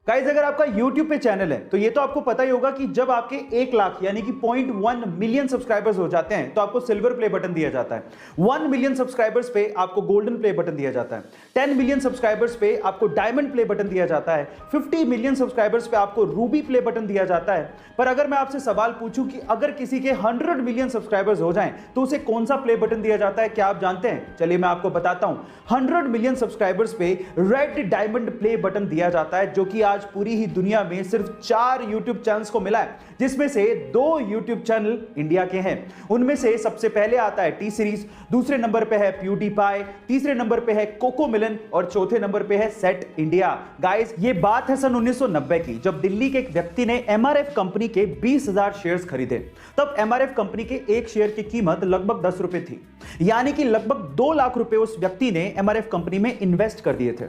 Guys अगर आपका YouTube पे चैनल है तो ये तो आपको पता ही होगा कि जब आपके 1 लाख यानी कि 0.1 मिलियन सब्सक्राइबर्स हो जाते हैं तो आपको सिल्वर प्ले बटन दिया जाता है। 1 मिलियन सब्सक्राइबर्स पे आपको गोल्डन प्ले बटन दिया जाता है। 10 मिलियन सब्सक्राइबर्स पे आपको डायमंड प्ले बटन दिया जाता है। 50 मिलियन सब्सक्राइबर्स पे आपको रूबी प्ले बटन दिया जाता है। पर अगर मैं आपसे सवाल पूछूं कि अगर किसी के 100 मिलियन सब्सक्राइबर्स हो जाएं तो उसे कौन सा प्ले बटन दिया जाता है, क्या आप जानते हैं? चलिए मैं आपको बताता हूं। 100 मिलियन सब्सक्राइबर्स पे रेड डायमंड प्ले बटन दिया जाता है, जो कि आज पूरी ही दुनिया में सिर्फ 4 YouTube चैनल्स को मिला है, जिसमें से 2 YouTube चैनल इंडिया के हैं। उनमें से सबसे पहले आता है टी सीरीज, दूसरे नंबर पे है PewDiePie, तीसरे नंबर पे है कोकोमेलन और चौथे नंबर पे है सेट इंडिया। गाइस ये बात है सन 1990 की, जब दिल्ली के एक व्यक्ति ने MRF कंपनी के 20,000 शेयर्स खरीदे। तब MRF कंपनी के एक शेयर की कीमत लगभग 10 रुपए थी, यानी कि लगभग 2 लाख रुपए उस व्यक्ति ने MRF कंपनी में इन्वेस्ट कर दिए थे।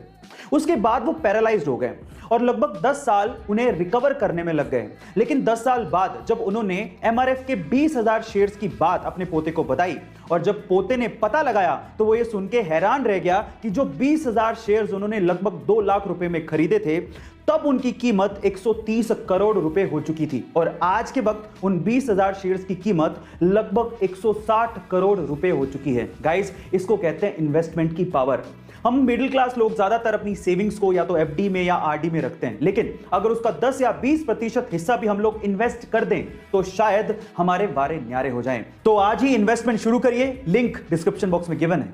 उसके बाद वो पैरालाइज्ड हो गए और लगभग 10 साल उन्हें रिकवर करने में लग गए। लेकिन 10 साल बाद जब उन्होंने MRF के 20,000 शेयर्स की बात अपने पोते को बताई और जब पोते ने पता लगाया तो वो ये सुन के हैरान रह गया कि जो 20,000 शेयर्स उन्होंने लगभग 2 लाख रुपए में खरीदे थे, तब उनकी कीमत 130 करोड़ रुपए हो चुकी थी और आज के वक्त उन 20,000 शेयर्स की कीमत लगभग 160 करोड़ रुपए हो चुकी है। गाइस इसको कहते हैं इन्वेस्टमेंट की पावर। हम मिडिल क्लास लोग ज्यादातर अपनी सेविंग्स को या तो FD में या RD में रखते हैं, लेकिन अगर उसका 10 या 20% हिस्सा भी हम लोग इन्वेस्ट कर दें तो शायद हमारे वारे न्यारे हो जाएं। तो आज ही इन्वेस्टमेंट शुरू करिए, लिंक डिस्क्रिप्शन बॉक्स में गिवन है।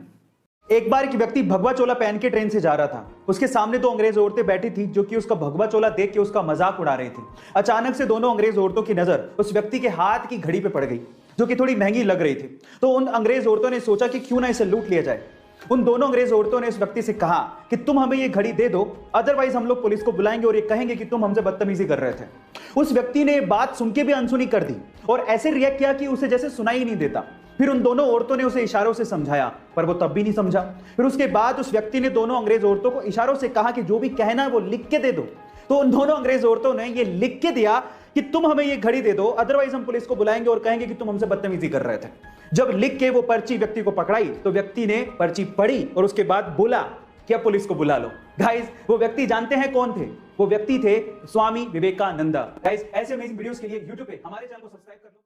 एक बार एक व्यक्ति भगवा चोला पहन के ट्रेन से जा रहा था। उसके सामने 2 अंग्रेज औरतें बैठी थी जो कि उसका भगवा चोला देख के उसका मजाक उड़ा रही थी। अचानक से दोनों अंग्रेज औरतों की नजर उस व्यक्ति के हाथ की घड़ी पे पड़ गई, जो कि थोड़ी महंगी लग रही थी। तो उन अंग्रेज औरतों ने सोचा कि क्यों ना इसे लूट लिया जाए। उन दोनों अंग्रेज औरतों ने इस व्यक्ति से कहा कि तुम हमें ये घड़ी दे दो, अदरवाइज हम लोग पुलिस को बुलाएंगे और ये कहेंगे कि तुम हमसे बदतमीजी कर रहे थे। उस व्यक्ति ने बात सुन के भी अनसुनी कर दी और ऐसे रिएक्ट किया कि उसे जैसे सुनाई ही नहीं देता। फिर उन दोनों औरतों ने उसे इशारों से समझाया, पर वो तब भी नहीं समझा। फिर उसके बाद उस व्यक्ति ने दोनों अंग्रेज औरतों को इशारों से कहा कि जो भी कहना है वो लिख के दे दो। तो उन दोनों अंग्रेज औरतों ने ये लिख के दिया कि तुम हमें ये घड़ी दे दो, अदरवाइज हम पुलिस को बुलाएंगे और कहेंगे कि तुम हमसे बदतमीजी कर रहे थे। जब लिख के वो पर्ची व्यक्ति को पकड़ाई तो व्यक्ति ने पर्ची पढ़ी और उसके बाद बोला कि अब पुलिस को बुला लो। गाइस वो व्यक्ति जानते हैं कौन थे? वो व्यक्ति थे स्वामी विवेकानंद। गाइस ऐसे अमेजिंग वीडियोस के लिए YouTube पे हमारे चैनल को सब्सक्राइब कर लो।